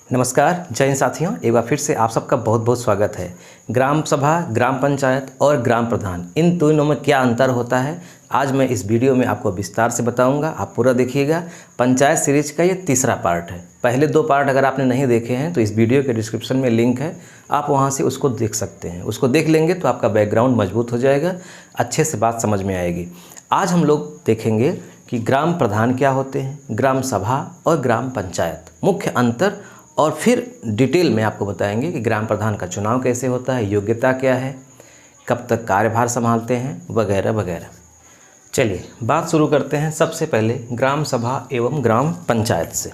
नमस्कार, जय हिंद साथियों। एक बार फिर से आप सबका बहुत बहुत स्वागत है। ग्राम सभा, ग्राम पंचायत और ग्राम प्रधान, इन दोनों में क्या अंतर होता है आज मैं इस वीडियो में आपको विस्तार से बताऊंगा। आप पूरा देखिएगा। पंचायत सीरीज का ये तीसरा पार्ट है। पहले दो पार्ट अगर आपने नहीं देखे हैं तो इस वीडियो के डिस्क्रिप्शन में लिंक है, आप वहाँ से उसको देख सकते हैं। उसको देख लेंगे तो आपका बैकग्राउंड मजबूत हो जाएगा, अच्छे से बात समझ में आएगी। आज हम लोग देखेंगे कि ग्राम प्रधान क्या होते हैं, ग्राम सभा और ग्राम पंचायत, मुख्य अंतर, और फिर डिटेल में आपको बताएंगे कि ग्राम प्रधान का चुनाव कैसे होता है, योग्यता क्या है, कब तक कार्यभार संभालते हैं, वगैरह वगैरह। चलिए बात शुरू करते हैं। सबसे पहले ग्राम सभा एवं ग्राम पंचायत से।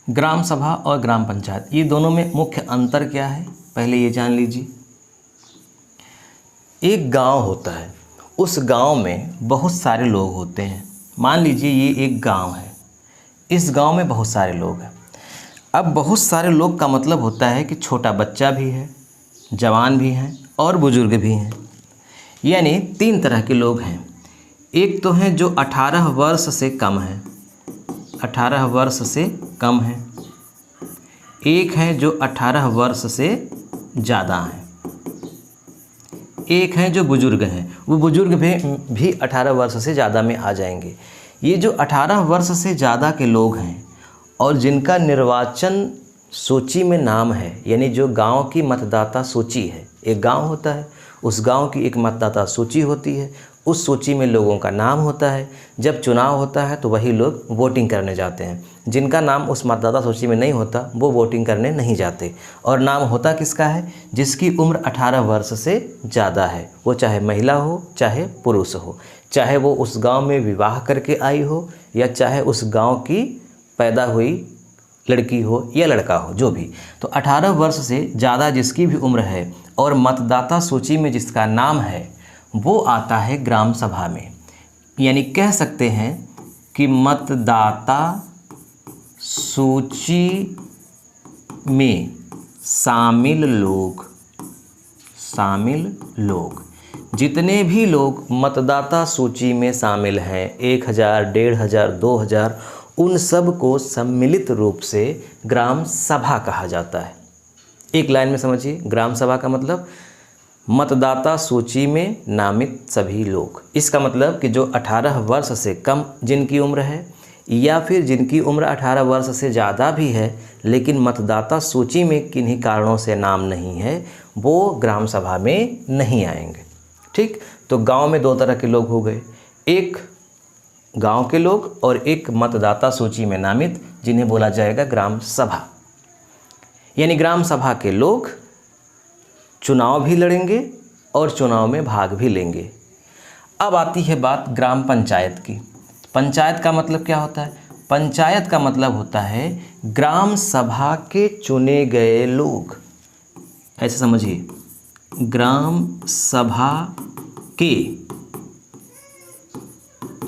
ग्राम सभा और ग्राम पंचायत, ये दोनों में मुख्य अंतर क्या है पहले ये जान लीजिए। एक गांव होता है, उस गांव में बहुत सारे लोग होते हैं। मान लीजिए ये एक गांव है, इस गांव में बहुत सारे लोग हैं। अब बहुत सारे लोग का मतलब होता है कि छोटा बच्चा भी है, जवान भी हैं और बुजुर्ग भी हैं। यानी तीन तरह के लोग हैं। एक तो हैं जो 18 वर्ष से कम हैं, 18 वर्ष से कम हैं। एक है जो 18 वर्ष से ज़्यादा हैं। एक हैं जो बुजुर्ग हैं, वो बुजुर्ग भी 18 वर्ष से ज़्यादा में आ जाएंगे। ये जो 18 वर्ष से ज़्यादा के लोग हैं और जिनका निर्वाचन सूची में नाम है, यानी जो गांव की मतदाता सूची है, एक गांव होता है, उस गांव की एक मतदाता सूची होती है, उस सूची में लोगों का नाम होता है। जब चुनाव होता है तो वही लोग वोटिंग करने जाते हैं। जिनका नाम उस मतदाता सूची में नहीं होता वो वोटिंग करने नहीं जाते। और नाम होता किसका है? जिसकी उम्र 18 वर्ष से ज़्यादा है, वो चाहे महिला हो चाहे पुरुष हो, चाहे वो उस गांव में विवाह करके आई हो या चाहे उस गांव की पैदा हुई लड़की हो या लड़का हो, जो भी। तो 18 वर्ष से ज़्यादा जिसकी भी उम्र है और मतदाता सूची में जिसका नाम है वो आता है ग्राम सभा में। यानी कह सकते हैं कि मतदाता सूची में शामिल लोग जितने भी लोग मतदाता सूची में शामिल हैं, 1000, 1500, 2000, उन सब को सम्मिलित रूप से ग्राम सभा कहा जाता है। एक लाइन में समझिए, ग्राम सभा का मतलब मतदाता सूची में नामित सभी लोग। इसका मतलब कि जो 18 वर्ष से कम जिनकी उम्र है या फिर जिनकी उम्र 18 वर्ष से ज़्यादा भी है लेकिन मतदाता सूची में किन्हीं कारणों से नाम नहीं है, वो ग्राम सभा में नहीं आएंगे। ठीक, तो गांव में दो तरह के लोग हो गए, एक गांव के लोग और एक मतदाता सूची में नामित, जिन्हें बोला जाएगा ग्राम सभा। यानी ग्राम सभा के लोग चुनाव भी लड़ेंगे और चुनाव में भाग भी लेंगे। अब आती है बात ग्राम पंचायत की। पंचायत का मतलब क्या होता है? पंचायत का मतलब होता है ग्राम सभा के चुने गए लोग। ऐसे समझिए, ग्राम सभा के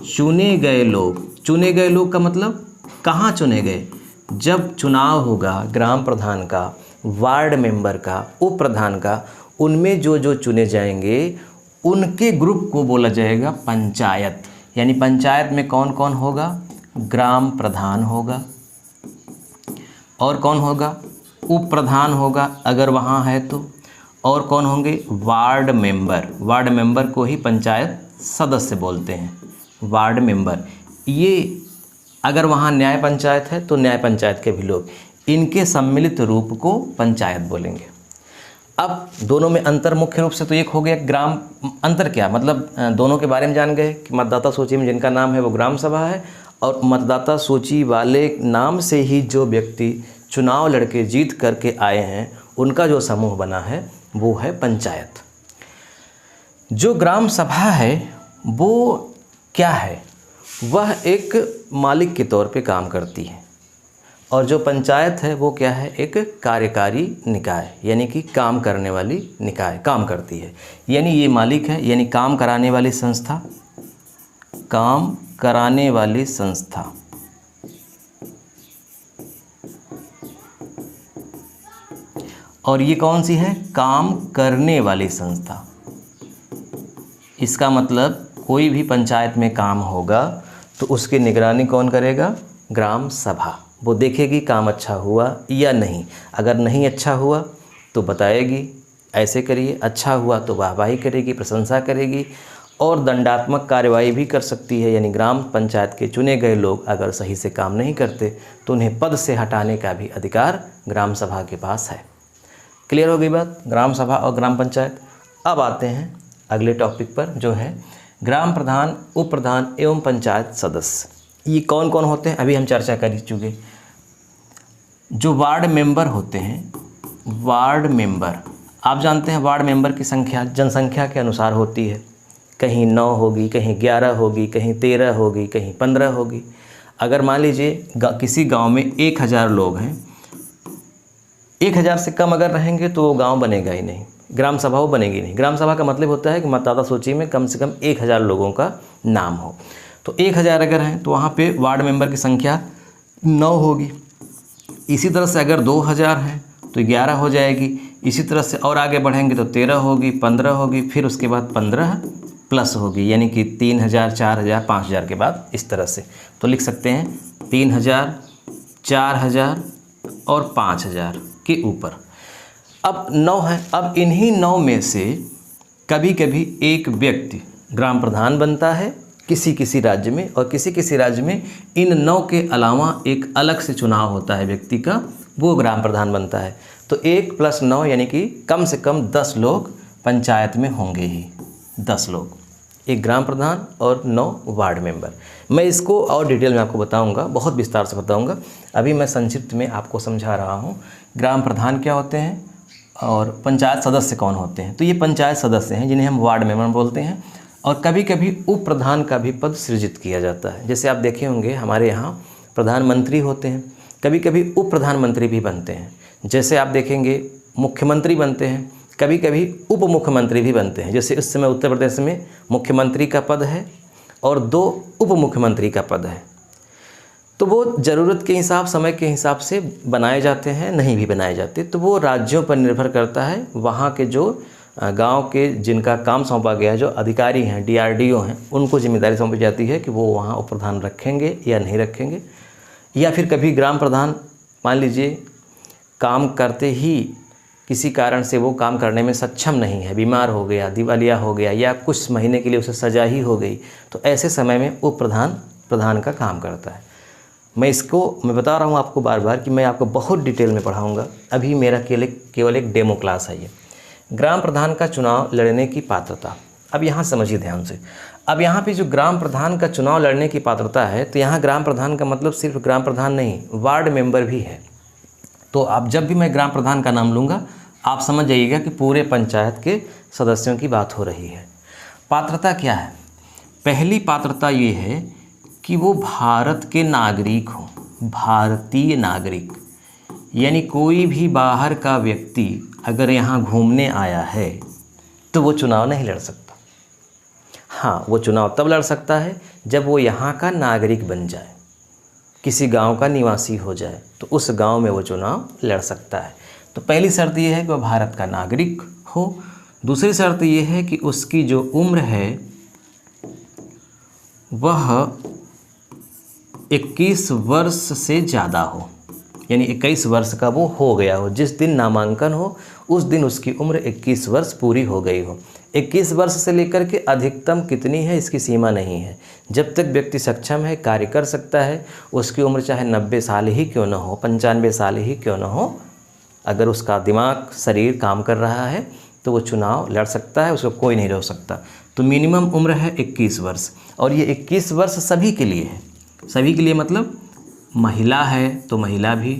चुने गए लोग। चुने गए लोग का मतलब कहाँ चुने गए? जब चुनाव होगा ग्राम प्रधान का, वार्ड मेंबर का, उप प्रधान का, उनमें जो जो चुने जाएंगे उनके ग्रुप को बोला जाएगा पंचायत। यानी पंचायत में कौन कौन होगा? ग्राम प्रधान होगा, और कौन होगा? उप प्रधान होगा अगर वहाँ है तो, और कौन होंगे? Ward member. वार्ड मेंबर को ही पंचायत सदस्य बोलते हैं, वार्ड मेंबर। ये अगर वहाँ न्याय पंचायत है तो न्याय पंचायत के भी लोग, इनके सम्मिलित रूप को पंचायत बोलेंगे। अब दोनों में अंतर मुख्य रूप से तो एक हो गया ग्राम। अंतर क्या मतलब? दोनों के बारे में जान गए कि मतदाता सूची में जिनका नाम है वो ग्राम सभा है, और मतदाता सूची वाले नाम से ही जो व्यक्ति चुनाव लड़के जीत करके आए हैं उनका जो समूह बना है वो है पंचायत। जो ग्राम सभा है वो क्या है? वह एक मालिक के तौर पे काम करती है, और जो पंचायत है वो क्या है? एक कार्यकारी निकाय, यानी कि काम करने वाली निकाय, काम करती है। यानी ये मालिक है, यानी काम कराने वाली संस्था, काम कराने वाली संस्था। और ये कौन सी है? काम करने वाली संस्था। इसका मतलब कोई भी पंचायत में काम होगा तो उसकी निगरानी कौन करेगा? ग्राम सभा। वो देखेगी काम अच्छा हुआ या नहीं। अगर नहीं अच्छा हुआ तो बताएगी ऐसे करिए, अच्छा हुआ तो वाहवाही करेगी, प्रशंसा करेगी और दंडात्मक कार्यवाही भी कर सकती है। यानी ग्राम पंचायत के चुने गए लोग अगर सही से काम नहीं करते तो उन्हें पद से हटाने का भी अधिकार ग्राम सभा के पास है। क्लियर हो गई बात, ग्राम सभा और ग्राम पंचायत। अब आते हैं अगले टॉपिक पर, जो है ग्राम प्रधान, उप प्रधान एवं पंचायत सदस्य। ये कौन कौन होते हैं अभी हम चर्चा कर चुके। जो वार्ड मेंबर होते हैं, वार्ड मेंबर, आप जानते हैं वार्ड मेंबर की संख्या जनसंख्या के अनुसार होती है। कहीं 9 होगी, कहीं 11 होगी, कहीं 13 होगी, कहीं 15 होगी। अगर मान लीजिए किसी गांव में 1000 लोग हैं, 1000 से कम अगर रहेंगे तो वो गांव बनेगा ही नहीं, ग्राम सभा वो बनेगी नहीं। ग्राम सभा का मतलब होता है कि मतदाता सूची में कम से कम 1000 लोगों का नाम हो। तो 1000 अगर हैं तो वहाँ पे वार्ड मेंबर की संख्या 9 होगी। इसी तरह से अगर 2000 हैं तो 11 हो जाएगी। इसी तरह से और आगे बढ़ेंगे तो 13 होगी, 15 होगी, फिर उसके बाद 15 प्लस होगी, यानी कि 3000, 4000, 5000 के बाद इस तरह से। तो लिख सकते हैं 3000, 4000 और 5000 के ऊपर। अब 9 है। अब इन्हीं 9 में से कभी कभी एक व्यक्ति ग्राम प्रधान बनता है किसी किसी राज्य में, और किसी किसी राज्य में इन 9 के अलावा एक अलग से चुनाव होता है व्यक्ति का, वो ग्राम प्रधान बनता है। तो 1 + 9 यानी कि कम से कम 10 लोग पंचायत में होंगे ही, 10 लोग, एक ग्राम प्रधान और 9 वार्ड मेंबर। मैं इसको और डिटेल में आपको बताऊंगा, बहुत विस्तार से बताऊंगा। अभी मैं संक्षिप्त में आपको समझा रहा हूं ग्राम प्रधान क्या होते हैं और पंचायत सदस्य कौन होते हैं। तो ये पंचायत सदस्य हैं जिन्हें हम वार्ड मेंबर बोलते हैं, और कभी कभी उप प्रधान का भी पद सृजित किया जाता है। जैसे आप देखे होंगे हमारे यहाँ प्रधानमंत्री होते हैं, कभी कभी उप प्रधानमंत्री भी बनते हैं। जैसे आप देखेंगे मुख्यमंत्री बनते हैं, कभी कभी उप मुख्यमंत्री भी बनते हैं। जैसे इस समय उत्तर प्रदेश में मुख्यमंत्री का पद है और 2 उप मुख्यमंत्री का पद है। तो वो ज़रूरत के हिसाब, समय के हिसाब से बनाए जाते हैं, नहीं भी बनाए जाते। तो वो राज्यों पर निर्भर करता है। वहाँ के जो गांव के जिनका काम सौंपा गया है, जो अधिकारी हैं, DRDO हैं, उनको जिम्मेदारी सौंपी जाती है कि वो वहाँ उप प्रधान रखेंगे या नहीं रखेंगे। या फिर कभी ग्राम प्रधान मान लीजिए काम करते ही किसी कारण से वो काम करने में सक्षम नहीं है, बीमार हो गया, दिवालिया हो गया, या कुछ महीने के लिए उसे सजा ही हो गई, तो ऐसे समय में उप प्रधान का काम करता है। मैं बता रहा हूँ आपको बार बार कि मैं आपको बहुत डिटेल में पढ़ाऊँगा। अभी मेरा केवल एक डेमो क्लास है ये। ग्राम प्रधान का चुनाव लड़ने की पात्रता। अब यहाँ समझिए ध्यान से। अब यहाँ पे जो ग्राम प्रधान का चुनाव लड़ने की पात्रता है, तो यहाँ ग्राम प्रधान का मतलब सिर्फ ग्राम प्रधान नहीं, वार्ड मेंबर भी है। तो आप जब भी मैं ग्राम प्रधान का नाम लूँगा आप समझ जाइएगा कि पूरे पंचायत के सदस्यों की बात हो रही है। पात्रता क्या है? पहली पात्रता ये है कि वो भारत के नागरिक हों, भारतीय नागरिक। यानी कोई भी बाहर का व्यक्ति अगर यहाँ घूमने आया है तो वो चुनाव नहीं लड़ सकता। हाँ, वो चुनाव तब लड़ सकता है जब वो यहाँ का नागरिक बन जाए, किसी गांव का निवासी हो जाए, तो उस गांव में वो चुनाव लड़ सकता है। तो पहली शर्त ये है कि वह भारत का नागरिक हो। दूसरी शर्त ये है कि उसकी जो उम्र है वह 21 वर्ष से ज़्यादा हो, यानी 21 वर्ष का वो हो गया हो। जिस दिन नामांकन हो उस दिन उसकी उम्र 21 वर्ष पूरी हो गई हो। 21 वर्ष से लेकर के अधिकतम कितनी है इसकी सीमा नहीं है। जब तक व्यक्ति सक्षम है, कार्य कर सकता है, उसकी उम्र चाहे 90 साल ही क्यों न हो, 95 साल ही क्यों न हो, अगर उसका दिमाग, शरीर काम कर रहा है तो वो चुनाव लड़ सकता है, उसको कोई नहीं रोक सकता। तो मिनिमम उम्र है 21 वर्ष, और ये 21 वर्ष सभी के लिए है। सभी के लिए मतलब महिला है तो महिला भी,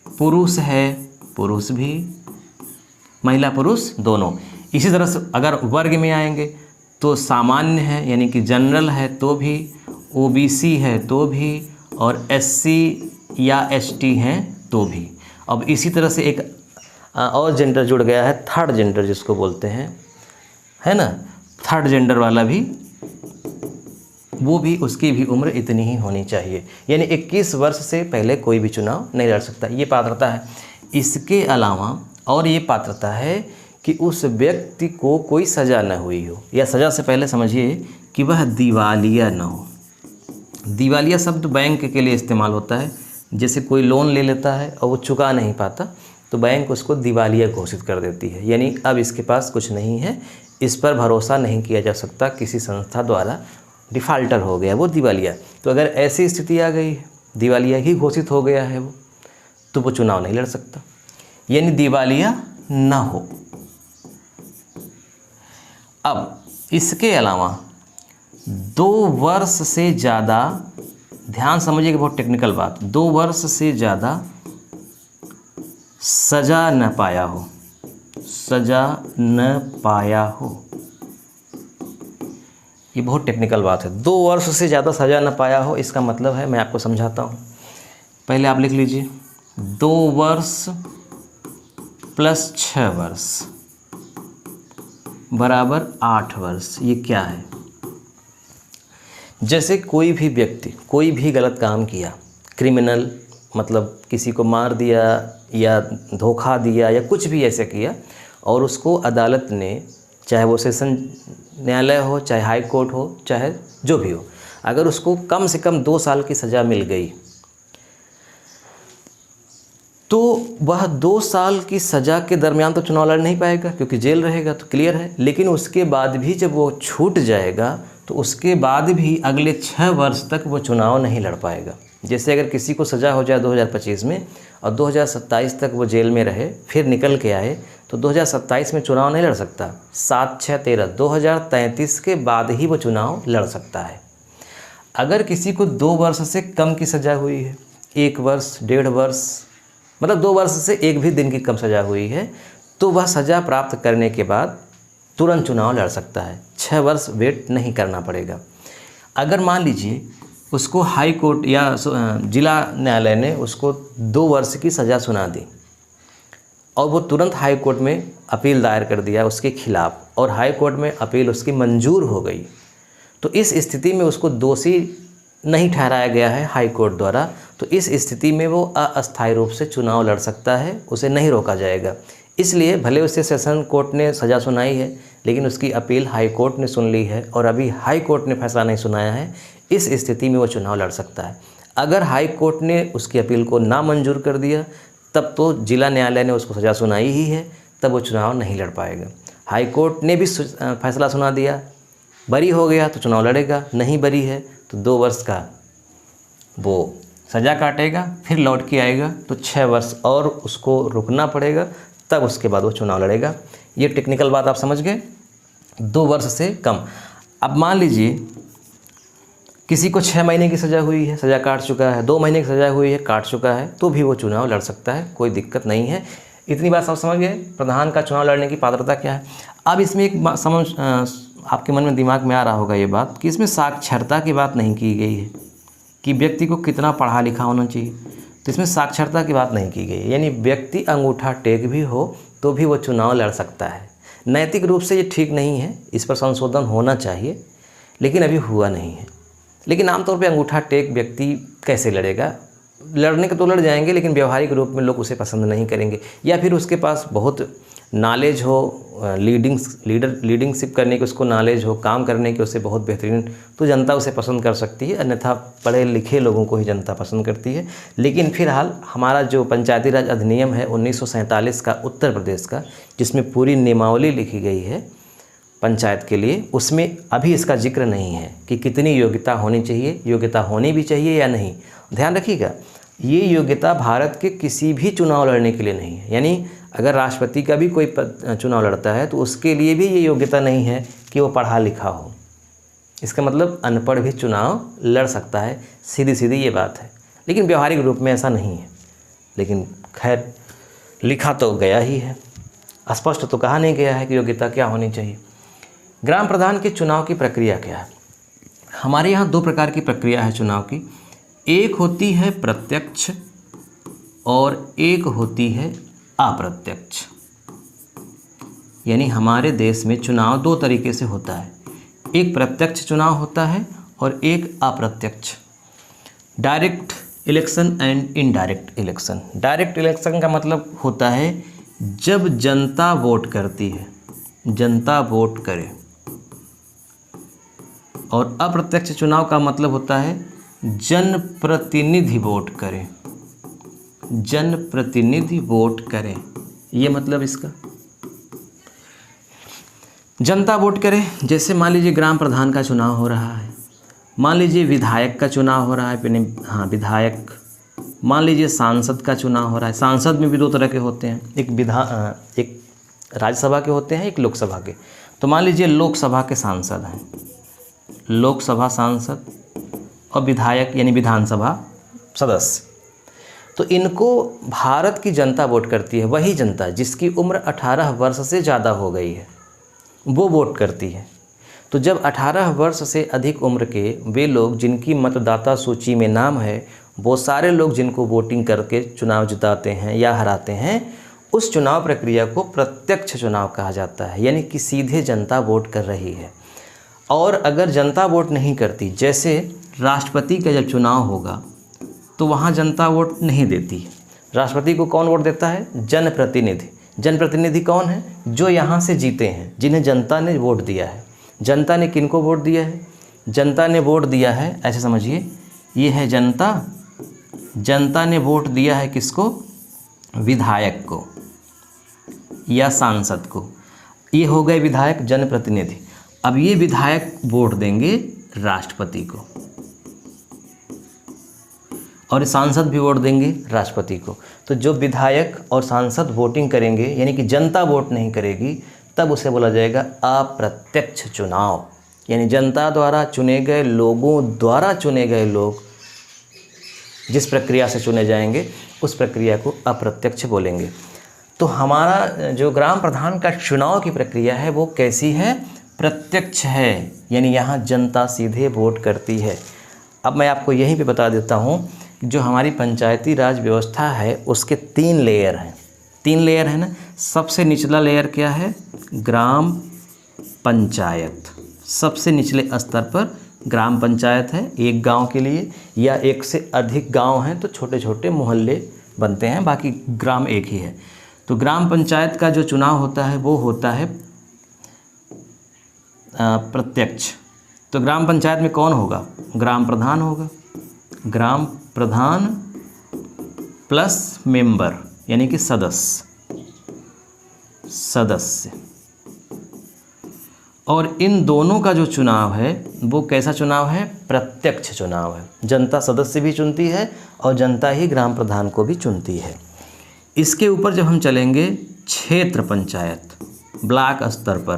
पुरुष है पुरुष भी, महिला पुरुष दोनों। इसी तरह से अगर वर्ग में आएंगे तो सामान्य है यानी कि जनरल है तो भी, OBC है तो भी, और SC या ST हैं तो भी। अब इसी तरह से एक और जेंडर जुड़ गया है, थर्ड जेंडर जिसको बोलते हैं, है ना, थर्ड जेंडर वाला भी, वो भी, उसकी भी उम्र इतनी ही होनी चाहिए। यानी 21 वर्ष से पहले कोई भी चुनाव नहीं लड़ सकता। ये पात्रता है। इसके अलावा और ये पात्रता है कि उस व्यक्ति को कोई सज़ा न हुई हो, या सज़ा से पहले समझिए कि वह दिवालिया न हो। दिवालिया शब्द बैंक के लिए इस्तेमाल होता है। जैसे कोई लोन ले लेता है और वो चुका नहीं पाता तो बैंक उसको दिवालिया घोषित कर देती है, यानी अब इसके पास कुछ नहीं है, इस पर भरोसा नहीं किया जा सकता, किसी संस्था द्वारा डिफ़ाल्टर हो गया, वो दिवालिया। तो अगर ऐसी स्थिति आ गई है, दिवालिया ही घोषित हो गया है वो, तो वो चुनाव नहीं लड़ सकता, यानी दिवालिया ना हो। अब इसके अलावा 2 वर्ष से ज़्यादा, ध्यान समझिएगा, बहुत टेक्निकल बात, 2 वर्ष से ज़्यादा सज़ा न पाया हो, सज़ा न पाया हो, ये बहुत टेक्निकल बात है। 2 वर्ष से ज़्यादा सज़ा न पाया हो, इसका मतलब है, मैं आपको समझाता हूँ। पहले आप लिख लीजिए 2 वर्ष प्लस 6 वर्ष बराबर 8 वर्ष। ये क्या है? जैसे कोई भी व्यक्ति कोई भी गलत काम किया, क्रिमिनल मतलब किसी को मार दिया या धोखा दिया या कुछ भी ऐसा किया, और उसको अदालत ने, चाहे वो सेशन न्यायालय हो, चाहे हाई कोर्ट हो, चाहे जो भी हो, अगर उसको कम से कम 2 साल की सज़ा मिल गई तो वह 2 साल की सज़ा के दरमियान तो चुनाव लड़ नहीं पाएगा क्योंकि जेल रहेगा, तो क्लियर है। लेकिन उसके बाद भी जब वो छूट जाएगा तो उसके बाद भी अगले 6 वर्ष तक वो चुनाव नहीं लड़ पाएगा। जैसे अगर किसी को सज़ा हो जाए 2025 में और 2027 तक वो जेल में रहे, फिर निकल के आए, तो 2027 में चुनाव नहीं लड़ सकता। 7, 6, 13, 2033 के बाद ही वो चुनाव लड़ सकता है। अगर किसी को 2 वर्ष से कम की सज़ा हुई है, 1 वर्ष, 1.5 वर्ष, मतलब 2 वर्ष से 1 भी दिन की कम सज़ा हुई है, तो वह सज़ा प्राप्त करने के बाद तुरंत चुनाव लड़ सकता है, 6 वर्ष वेट नहीं करना पड़ेगा। अगर मान लीजिए उसको हाई कोर्ट या जिला न्यायालय ने उसको 2 वर्ष की सज़ा सुना दी और वो तुरंत हाई कोर्ट में अपील दायर कर दिया उसके खिलाफ़, और हाई कोर्ट में अपील उसकी मंजूर हो गई, तो इस स्थिति में उसको दोषी नहीं ठहराया गया है हाई कोर्ट द्वारा, तो इस स्थिति में वो अस्थायी रूप से चुनाव लड़ सकता है, उसे नहीं रोका जाएगा। इसलिए भले उसे सेशन कोर्ट ने सज़ा सुनाई है, लेकिन उसकी अपील हाई कोर्ट ने सुन ली है और अभी हाई कोर्ट ने फैसला नहीं सुनाया है, इस स्थिति में वो चुनाव लड़ सकता है। अगर हाई कोर्ट ने उसकी अपील को ना मंजूर कर दिया, तब तो जिला न्यायालय ने उसको सज़ा सुनाई ही है, तब वो चुनाव नहीं लड़ पाएगा। हाई कोर्ट ने भी फैसला सुना दिया, बरी हो गया तो चुनाव लड़ेगा, नहीं बरी है तो 2 वर्ष का वो सज़ा काटेगा, फिर लौट के आएगा तो 6 वर्ष और उसको रुकना पड़ेगा, तब उसके बाद वो चुनाव लड़ेगा। ये टेक्निकल बात आप समझ गए, 2 वर्ष से कम। अब मान लीजिए किसी को 6 महीने की सज़ा हुई है, सज़ा काट चुका है, 2 महीने की सज़ा हुई है, काट चुका है, तो भी वो चुनाव लड़ सकता है, कोई दिक्कत नहीं है। इतनी बात सब समझ गए, प्रधान का चुनाव लड़ने की पात्रता क्या है। अब इसमें एक समझ आपके मन में दिमाग में आ रहा होगा ये बात कि इसमें साक्षरता की बात नहीं की गई है कि व्यक्ति को कितना पढ़ा लिखा होना चाहिए, तो इसमें साक्षरता की बात नहीं की गई है, यानी व्यक्ति अंगूठा टेक भी हो तो भी वो चुनाव लड़ सकता है। नैतिक रूप से ये ठीक नहीं है, इस पर संशोधन होना चाहिए, लेकिन अभी हुआ नहीं है। लेकिन आमतौर पे अंगूठा टेक व्यक्ति कैसे लड़ेगा, लड़ने के तो लड़ जाएंगे, लेकिन व्यवहारिक रूप में लोग उसे पसंद नहीं करेंगे, या फिर उसके पास बहुत नॉलेज हो, लीडिंगशिप करने की उसको नॉलेज हो, काम करने की उसे बहुत बेहतरीन, तो जनता उसे पसंद कर सकती है, अन्यथा पढ़े लिखे लोगों को ही जनता पसंद करती है। लेकिन फिलहाल हमारा जो पंचायती राज अधिनियम है 1947 का उत्तर प्रदेश का, जिसमें पूरी नियमावली लिखी गई है पंचायत के लिए, उसमें अभी इसका जिक्र नहीं है कि कितनी योग्यता होनी चाहिए, योग्यता होनी भी चाहिए या नहीं। ध्यान रखिएगा, ये योग्यता भारत के किसी भी चुनाव लड़ने के लिए नहीं है, यानी अगर राष्ट्रपति का भी कोई चुनाव लड़ता है तो उसके लिए भी ये योग्यता नहीं है कि वो पढ़ा लिखा हो। इसका मतलब अनपढ़ भी चुनाव लड़ सकता है, सीधी सीधी ये बात है, लेकिन व्यवहारिक रूप में ऐसा नहीं है। लेकिन खैर लिखा तो गया ही है, स्पष्ट तो कहा नहीं गया है कि योग्यता क्या होनी चाहिए। ग्राम प्रधान के चुनाव की प्रक्रिया क्या है? हमारे यहाँ 2 प्रकार की प्रक्रिया है चुनाव की, एक होती है प्रत्यक्ष और एक होती है अप्रत्यक्ष। यानी हमारे देश में चुनाव 2 तरीके से होता है, एक प्रत्यक्ष चुनाव होता है और एक अप्रत्यक्ष। Direct election and indirect election. Direct election का मतलब होता है जब जनता वोट करती है, जनता वोट करे, और अप्रत्यक्ष चुनाव का मतलब होता है जनप्रतिनिधि वोट करें, जनप्रतिनिधि वोट करें, ये मतलब इसका जनता वोट करे। जैसे मान लीजिए ग्राम प्रधान का चुनाव हो रहा है, मान लीजिए विधायक का चुनाव हो रहा है, हाँ विधायक, मान लीजिए सांसद का चुनाव हो रहा है। सांसद में भी दो तरह के होते हैं, एक राज्यसभा के होते हैं, एक लोकसभा के। तो मान लीजिए लोकसभा के सांसद हैं, लोकसभा सांसद, और विधायक यानी विधानसभा सदस्य। तो इनको भारत की जनता वोट करती है, वही जनता जिसकी उम्र 18 वर्ष से ज़्यादा हो गई है वो वोट करती है। तो जब 18 वर्ष से अधिक उम्र के वे लोग जिनकी मतदाता सूची में नाम है, वो सारे लोग जिनको वोटिंग करके चुनाव जिताते हैं या हराते हैं, उस चुनाव प्रक्रिया को प्रत्यक्ष चुनाव कहा जाता है, यानी कि सीधे जनता वोट कर रही है। और अगर जनता वोट नहीं करती, जैसे राष्ट्रपति का जब चुनाव होगा तो वहाँ जनता वोट नहीं देती। राष्ट्रपति को कौन वोट देता है? जनप्रतिनिधि। जनप्रतिनिधि कौन है? जो यहाँ से जीते हैं, जिन्हें जनता ने वोट दिया है। जनता ने किनको वोट दिया है? जनता ने वोट दिया है, ऐसे समझिए, ये है जनता। जनता ने वोट दिया है किसको? विधायक को या सांसद को। ये हो गए विधायक, जनप्रतिनिधि। अब ये विधायक वोट देंगे राष्ट्रपति को और सांसद भी वोट देंगे राष्ट्रपति को। तो जो विधायक और सांसद वोटिंग करेंगे, यानी कि जनता वोट नहीं करेगी, तब उसे बोला जाएगा अप्रत्यक्ष चुनाव। यानी जनता द्वारा चुने गए लोगों द्वारा चुने गए लोग जिस प्रक्रिया से चुने जाएंगे उस प्रक्रिया को अप्रत्यक्ष बोलेंगे। तो हमारा जो ग्राम प्रधान का चुनाव की प्रक्रिया है वो कैसी है? प्रत्यक्ष है, यानी यहाँ जनता सीधे वोट करती है। अब मैं आपको यहीं पे बता देता हूँ, जो हमारी पंचायती राज व्यवस्था है उसके 3 लेयर हैं। 3 लेयर है ना। सबसे निचला लेयर क्या है? ग्राम पंचायत। सबसे निचले स्तर पर ग्राम पंचायत है, एक गांव के लिए, या एक से अधिक गांव हैं तो छोटे छोटे मोहल्ले बनते हैं, बाकी ग्राम एक ही है। तो ग्राम पंचायत का जो चुनाव होता है वो होता है प्रत्यक्ष। तो ग्राम पंचायत में कौन होगा? ग्राम प्रधान होगा। ग्राम प्रधान प्लस मेंबर, यानी कि सदस्य। और इन दोनों का जो चुनाव है वो कैसा चुनाव है? प्रत्यक्ष चुनाव है। जनता सदस्य भी चुनती है और जनता ही ग्राम प्रधान को भी चुनती है। इसके ऊपर जब हम चलेंगे, क्षेत्र पंचायत, ब्लॉक स्तर पर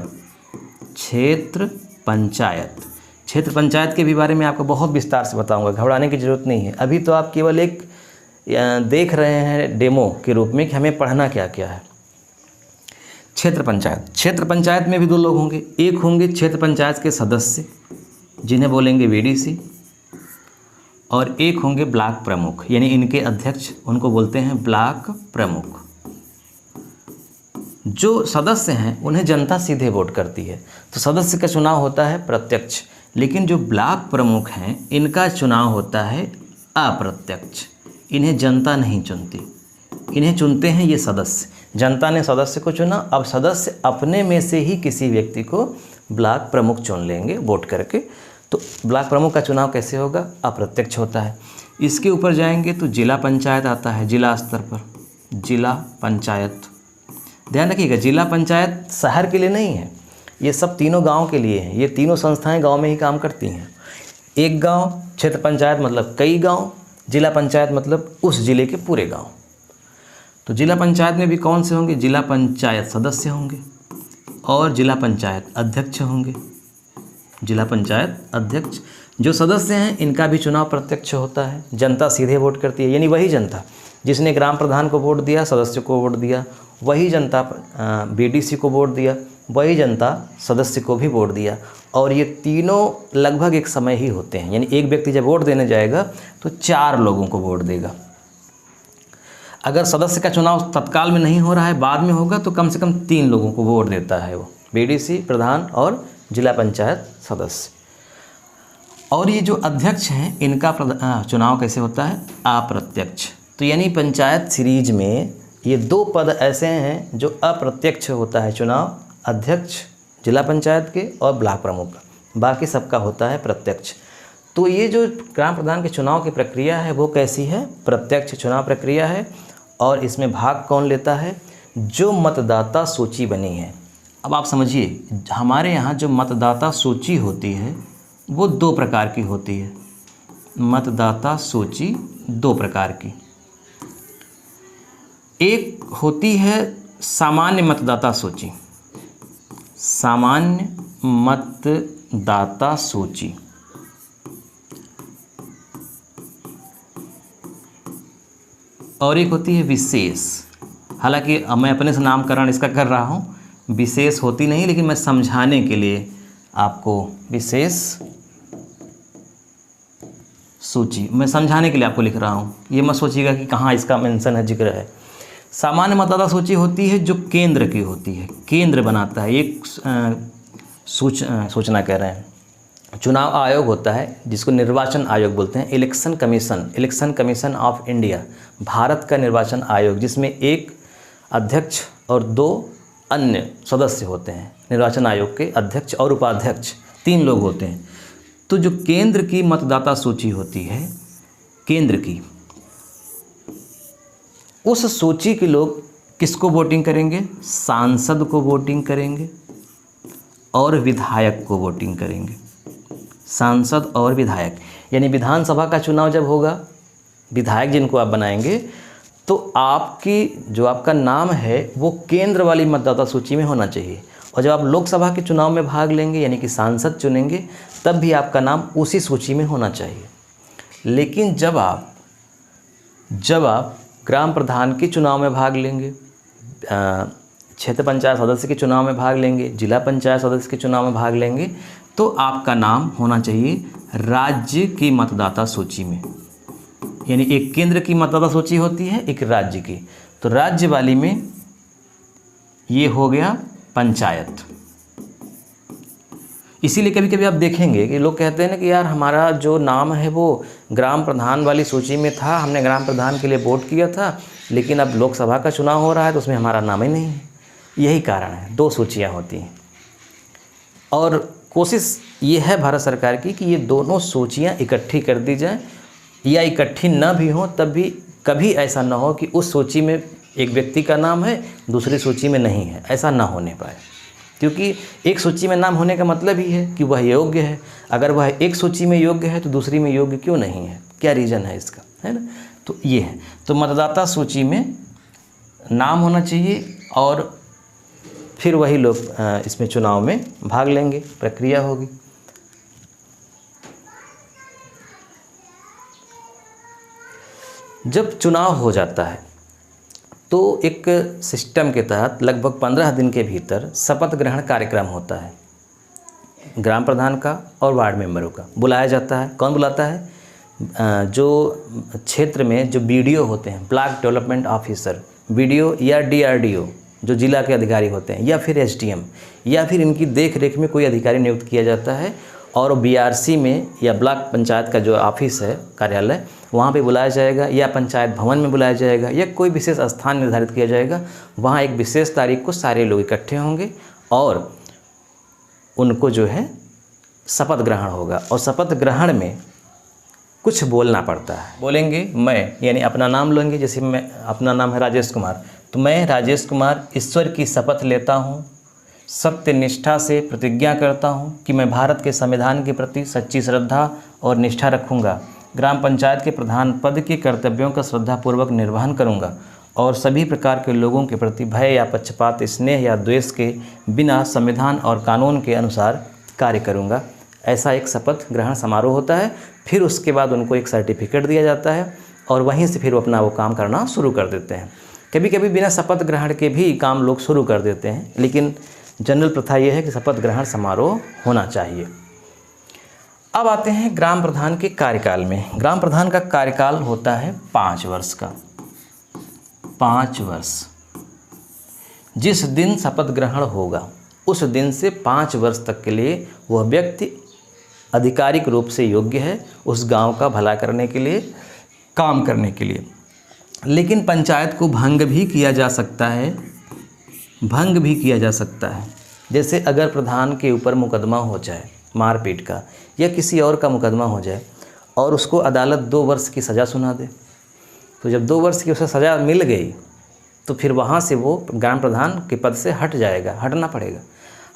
क्षेत्र पंचायत। क्षेत्र पंचायत के भी बारे में आपको बहुत विस्तार से बताऊंगा, घबराने की ज़रूरत नहीं है। अभी तो आप केवल एक देख रहे हैं डेमो के रूप में कि हमें पढ़ना क्या क्या है। क्षेत्र पंचायत, क्षेत्र पंचायत में भी 2 लोग होंगे। एक होंगे क्षेत्र पंचायत के सदस्य जिन्हें बोलेंगे वीडीसी, और एक होंगे ब्लॉक प्रमुख, यानी इनके अध्यक्ष, उनको बोलते हैं ब्लॉक प्रमुख। जो सदस्य हैं उन्हें जनता सीधे वोट करती है, तो सदस्य का चुनाव होता है प्रत्यक्ष। लेकिन जो ब्लॉक प्रमुख हैं इनका चुनाव होता है अप्रत्यक्ष। इन्हें जनता नहीं चुनती, इन्हें चुनते हैं ये सदस्य। जनता ने सदस्य को चुना, अब सदस्य अपने में से ही किसी व्यक्ति को ब्लॉक प्रमुख चुन लेंगे वोट करके। तो ब्लॉक प्रमुख का चुनाव कैसे होगा? अप्रत्यक्ष होता है। इसके ऊपर जाएंगे तो जिला पंचायत आता है, जिला स्तर पर जिला पंचायत। ध्यान रखिएगा, जिला पंचायत शहर के लिए नहीं है, ये सब तीनों गांव के लिए हैं। ये तीनों संस्थाएं गांव में ही काम करती हैं। एक गांव, क्षेत्र पंचायत मतलब कई गांव, जिला पंचायत मतलब उस जिले के पूरे गांव। तो जिला पंचायत में भी कौन से होंगे? जिला पंचायत सदस्य होंगे और जिला पंचायत अध्यक्ष होंगे। जिला पंचायत अध्यक्ष, जो सदस्य हैं इनका भी चुनाव प्रत्यक्ष होता है, जनता सीधे वोट करती है। यानी वही जनता जिसने ग्राम प्रधान को वोट दिया, सदस्य को वोट दिया, वही जनता बीडीसी को वोट दिया, वही जनता सदस्य को भी वोट दिया। और ये तीनों लगभग एक समय ही होते हैं, यानी एक व्यक्ति जब वोट देने जाएगा तो 4 लोगों को वोट देगा। अगर सदस्य का चुनाव तत्काल में नहीं हो रहा है, बाद में होगा, तो कम से कम 3 लोगों को वोट देता है वो, बीडीसी, प्रधान और जिला पंचायत सदस्य। और ये जो अध्यक्ष हैं इनका चुनाव कैसे होता है? अप्रत्यक्ष। तो यानी पंचायत सीरीज में ये 2 पद ऐसे हैं जो अप्रत्यक्ष होता है चुनाव, अध्यक्ष जिला पंचायत के और ब्लॉक प्रमुख का। बाकी सबका होता है प्रत्यक्ष। तो ये जो ग्राम प्रधान के चुनाव की प्रक्रिया है वो कैसी है? प्रत्यक्ष चुनाव प्रक्रिया है। और इसमें भाग कौन लेता है? जो मतदाता सूची बनी है। अब आप समझिए, हमारे यहाँ जो मतदाता सूची होती है वो 2 प्रकार की होती है। मतदाता सूची 2 प्रकार की। एक होती है सामान्य मतदाता सूची, सामान्य मतदाता सूची। और एक होती है विशेष। हालांकि मैं अपने से नामकरण इसका कर रहा हूँ, विशेष होती नहीं, लेकिन मैं समझाने के लिए आपको विशेष सूची, मैं समझाने के लिए आपको लिख रहा हूँ। ये मत सोचिएगा कि कहाँ इसका मेंशन है, जिक्र है। सामान्य मतदाता सूची होती है जो केंद्र की होती है, केंद्र बनाता है। एक सूचना कह रहे हैं, चुनाव आयोग होता है जिसको निर्वाचन आयोग बोलते हैं, election commission of India, Bharat का निर्वाचन आयोग, जिसमें एक अध्यक्ष और 2 अन्य सदस्य होते हैं। निर्वाचन आयोग के अध्यक्ष और उपाध्यक्ष 3 लोग होते हैं। तो जो केंद्र की मतदाता सूची होती है, केंद्र की, उस सूची के लोग किसको वोटिंग करेंगे? सांसद को वोटिंग करेंगे और विधायक को वोटिंग करेंगे। सांसद और विधायक, यानी विधानसभा का चुनाव जब होगा, विधायक जिनको आप बनाएंगे, तो आपकी जो आपका नाम है वो केंद्र वाली मतदाता सूची में होना चाहिए। और जब आप लोकसभा के चुनाव में भाग लेंगे, यानी कि सांसद चुनेंगे, तब भी आपका नाम उसी सूची में होना चाहिए। लेकिन जब आप ग्राम प्रधान के चुनाव में भाग लेंगे, क्षेत्र पंचायत सदस्य के चुनाव में भाग लेंगे, जिला पंचायत सदस्य के चुनाव में भाग लेंगे, तो आपका नाम होना चाहिए राज्य की मतदाता सूची में। यानी एक केंद्र की मतदाता सूची होती है, एक राज्य की। तो राज्य वाली में ये हो गया पंचायत। इसीलिए कभी कभी आप देखेंगे कि लोग कहते हैं ना कि यार हमारा जो नाम है वो ग्राम प्रधान वाली सूची में था, हमने ग्राम प्रधान के लिए वोट किया था, लेकिन अब लोकसभा का चुनाव हो रहा है तो उसमें हमारा नाम ही नहीं है। यही कारण है, 2 सूचियाँ होती हैं। और कोशिश ये है भारत सरकार की कि ये दोनों सूचियाँ इकट्ठी कर दी जाए, या इकट्ठी न भी हो तब भी कभी ऐसा ना हो कि उस सूची में एक व्यक्ति का नाम है, दूसरी सूची में नहीं है, ऐसा ना होने पाए। क्योंकि एक सूची में नाम होने का मतलब ही है कि वह योग्य है। अगर वह एक सूची में योग्य है तो दूसरी में योग्य क्यों नहीं है? क्या रीज़न है इसका, है ना? तो ये है। तो मतदाता सूची में नाम होना चाहिए और फिर वही लोग इसमें चुनाव में भाग लेंगे, प्रक्रिया होगी। जब चुनाव हो जाता है तो एक सिस्टम के तहत लगभग 15 दिन के भीतर शपथ ग्रहण कार्यक्रम होता है, ग्राम प्रधान का और वार्ड मेंबरों का बुलाया जाता है। कौन बुलाता है? जो क्षेत्र में जो बीडीओ होते हैं, ब्लॉक डेवलपमेंट ऑफिसर, बीडीओ या डीआरडीओ जो जिला के अधिकारी होते हैं, या फिर एसडीएम, या फिर इनकी देख रेख में कोई अधिकारी नियुक्त किया जाता है। और बीआरसी में या ब्लॉक पंचायत का जो ऑफिस है, कार्यालय, वहाँ पे बुलाया जाएगा, या पंचायत भवन में बुलाया जाएगा, या कोई विशेष स्थान निर्धारित किया जाएगा। वहाँ एक विशेष तारीख को सारे लोग इकट्ठे होंगे और उनको जो है शपथ ग्रहण होगा। और शपथ ग्रहण में कुछ बोलना पड़ता है। बोलेंगे मैं, यानी अपना नाम लेंगे। जैसे मैं, अपना नाम है राजेश कुमार, तो मैं राजेश कुमार ईश्वर की शपथ लेता हूँ, सत्य निष्ठा से प्रतिज्ञा करता हूँ कि मैं भारत के संविधान के प्रति सच्ची श्रद्धा और निष्ठा रखूँगा, ग्राम पंचायत के प्रधान पद के कर्तव्यों का श्रद्धापूर्वक निर्वहन करूँगा और सभी प्रकार के लोगों के प्रति भय या पक्षपात, स्नेह या द्वेष के बिना संविधान और कानून के अनुसार कार्य करूँगा। ऐसा एक शपथ ग्रहण समारोह होता है। फिर उसके बाद उनको एक सर्टिफिकेट दिया जाता है और वहीं से फिर वो अपना काम करना शुरू कर देते हैं। कभी कभी बिना शपथ ग्रहण के भी काम लोग शुरू कर देते हैं, लेकिन जनरल प्रथा ये है कि शपथ ग्रहण समारोह होना चाहिए। अब आते हैं ग्राम प्रधान के कार्यकाल में। ग्राम प्रधान का कार्यकाल होता है 5 वर्ष का। 5 वर्ष। जिस दिन शपथ ग्रहण होगा उस दिन से 5 वर्ष तक के लिए वह व्यक्ति आधिकारिक रूप से योग्य है उस गांव का भला करने के लिए, काम करने के लिए। लेकिन पंचायत को भंग भी किया जा सकता है, भंग भी किया जा सकता है। जैसे अगर प्रधान के ऊपर मुकदमा हो जाए, मारपीट का या किसी और का मुकदमा हो जाए और उसको अदालत 2 वर्ष की सज़ा सुना दे, तो जब 2 वर्ष की उसे सज़ा मिल गई तो फिर वहाँ से वो ग्राम प्रधान के पद से हटना पड़ेगा।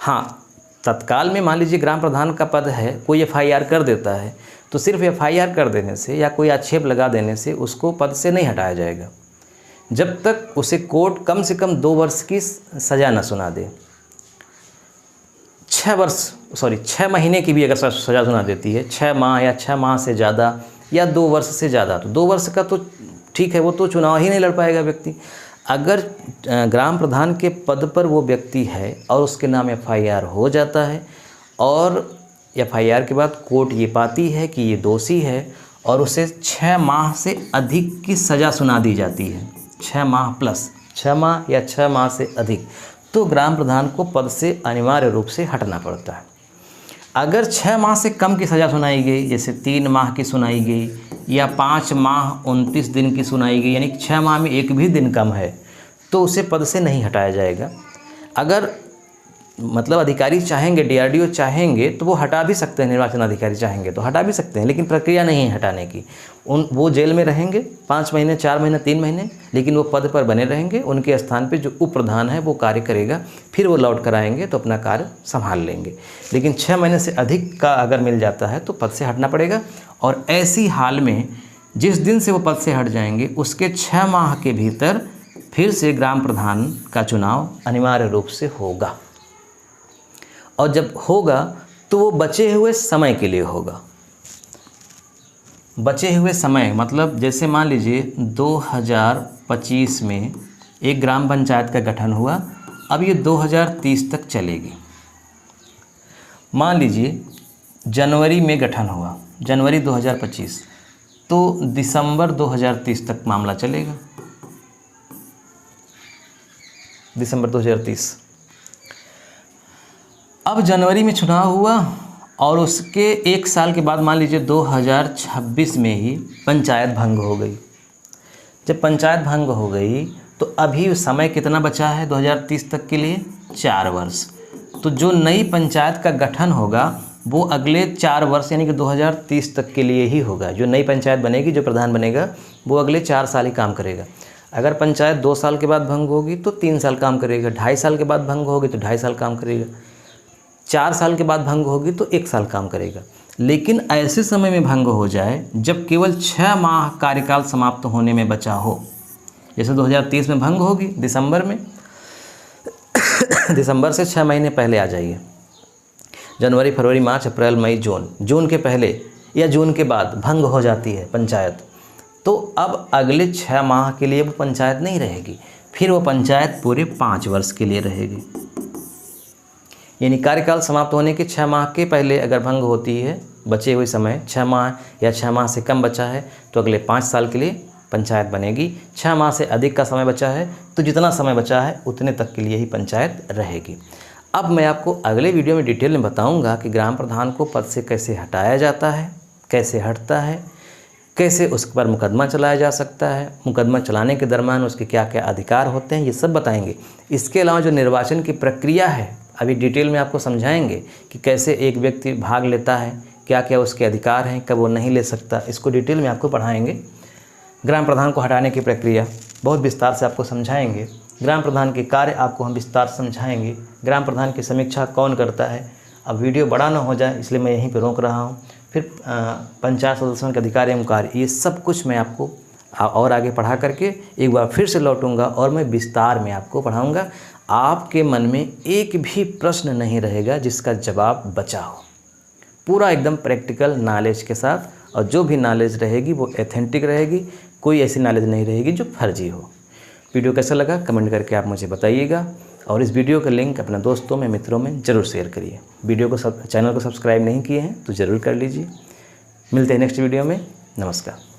हाँ, तत्काल में मान लीजिए ग्राम प्रधान का पद है, कोई FIR कर देता है तो सिर्फ FIR कर देने से या कोई आक्षेप लगा देने से उसको पद से नहीं हटाया जाएगा, जब तक उसे कोर्ट कम से कम 2 वर्ष की सज़ा न सुना दे। 6 महीने की भी अगर सज़ा सुना देती है, 6 माह या 6 माह से ज़्यादा या 2 वर्ष से ज़्यादा, तो 2 वर्ष का तो ठीक है, वो तो चुनाव ही नहीं लड़ पाएगा व्यक्ति। अगर ग्राम प्रधान के पद पर वो व्यक्ति है और उसके नाम FIR हो जाता है और FIR के बाद कोर्ट ये पाती है कि ये दोषी है और उसे 6 माह से अधिक की सज़ा सुना दी जाती है, 6 माह प्लस 6 माह या 6 माह से अधिक, तो ग्राम प्रधान को पद से अनिवार्य रूप से हटना पड़ता है। अगर 6 माह से कम की सज़ा सुनाई गई, जैसे 3 माह की सुनाई गई या 5 माह 29 दिन की सुनाई गई, यानी 6 माह में एक भी दिन कम है, तो उसे पद से नहीं हटाया जाएगा। अगर मतलब अधिकारी चाहेंगे, DRDO चाहेंगे तो वो हटा भी सकते हैं, निर्वाचन अधिकारी चाहेंगे तो हटा भी सकते हैं, लेकिन प्रक्रिया नहीं है हटाने की। वो जेल में रहेंगे 5 महीने, 4 महीने, 3 महीने, लेकिन वो पद पर बने रहेंगे। उनके स्थान पे जो उप प्रधान है वो कार्य करेगा, फिर वो लौट कर आएंगे तो अपना कार्य संभाल लेंगे। लेकिन 6 महीने से अधिक का अगर मिल जाता है तो पद से हटना पड़ेगा। और ऐसी हाल में जिस दिन से वो पद से हट जाएंगे उसके 6 माह के भीतर फिर से ग्राम प्रधान का चुनाव अनिवार्य रूप से होगा। और जब होगा तो वो बचे हुए समय के लिए होगा। बचे हुए समय मतलब जैसे मान लीजिए 2025 में एक ग्राम पंचायत का गठन हुआ, अब ये 2030 तक चलेगी। मान लीजिए जनवरी में गठन हुआ, जनवरी 2025, तो दिसंबर 2030 तक मामला चलेगा, दिसंबर 2030। अब जनवरी में चुनाव हुआ और उसके 1 साल के बाद मान लीजिए 2026 में ही पंचायत भंग हो गई। जब पंचायत भंग हो गई तो अभी समय कितना बचा है 2030 तक के लिए? 4 वर्ष। तो जो नई पंचायत का गठन होगा वो अगले 4 वर्ष यानी कि 2030 तक के लिए ही होगा। जो नई पंचायत बनेगी, जो प्रधान बनेगा, वो अगले 4 साल ही काम करेगा। अगर पंचायत 2 साल के बाद भंग होगी तो 3 साल काम करेगा, 2.5 साल के बाद भंग होगी तो 2.5 साल काम करेगा, 4 साल के बाद भंग होगी तो 1 साल काम करेगा। लेकिन ऐसे समय में भंग हो जाए जब केवल 6 माह कार्यकाल समाप्त होने में बचा हो, जैसे 2030 में भंग होगी दिसंबर में दिसंबर से 6 महीने पहले आ जाइए, जनवरी, फरवरी, मार्च, अप्रैल, मई, जून के पहले या जून के बाद भंग हो जाती है पंचायत, तो अब अगले 6 माह के लिए वो पंचायत नहीं रहेगी, फिर वो पंचायत पूरे 5 वर्ष के लिए रहेगी। यानी कार्यकाल समाप्त होने के 6 माह के पहले अगर भंग होती है, बचे हुए समय 6 माह या 6 माह से कम बचा है तो अगले 5 साल के लिए पंचायत बनेगी। 6 माह से अधिक का समय बचा है तो जितना समय बचा है उतने तक के लिए ही पंचायत रहेगी। अब मैं आपको अगले वीडियो में डिटेल में बताऊंगा कि ग्राम प्रधान को पद से कैसे हटाया जाता है, कैसे हटता है, कैसे उस पर मुकदमा चलाया जा सकता है, मुकदमा चलाने के दरमियान उसके क्या क्या अधिकार होते हैं, ये सब बताएंगे। इसके अलावा जो निर्वाचन की प्रक्रिया है अभी डिटेल में आपको समझाएंगे कि कैसे एक व्यक्ति भाग लेता है, क्या क्या उसके अधिकार हैं, कब वो नहीं ले सकता, इसको डिटेल में आपको पढ़ाएंगे। ग्राम प्रधान को हटाने की प्रक्रिया बहुत विस्तार से आपको समझाएंगे। ग्राम प्रधान के कार्य आपको हम विस्तार से समझाएंगे। ग्राम प्रधान की समीक्षा कौन करता है। अब वीडियो बड़ा ना हो जाए इसलिए मैं यहीं पर रोक रहा हूँ। फिर पंचायत सदस्यों के अधिकार एवं कार्य, ये सब कुछ मैं आपको और आगे पढ़ा करके एक बार फिर से लौटूंगा और मैं विस्तार में आपको पढ़ाऊँगा। आपके मन में एक भी प्रश्न नहीं रहेगा जिसका जवाब बचा हो, पूरा एकदम प्रैक्टिकल नॉलेज के साथ, और जो भी नॉलेज रहेगी वो एथेंटिक रहेगी, कोई ऐसी नॉलेज नहीं रहेगी जो फर्जी हो। वीडियो कैसा लगा कमेंट करके आप मुझे बताइएगा, और इस वीडियो का लिंक अपने दोस्तों में, मित्रों में ज़रूर शेयर करिए। वीडियो को चैनल को सब्सक्राइब नहीं किए हैं तो ज़रूर कर लीजिए। मिलते हैं नेक्स्ट वीडियो में। नमस्कार।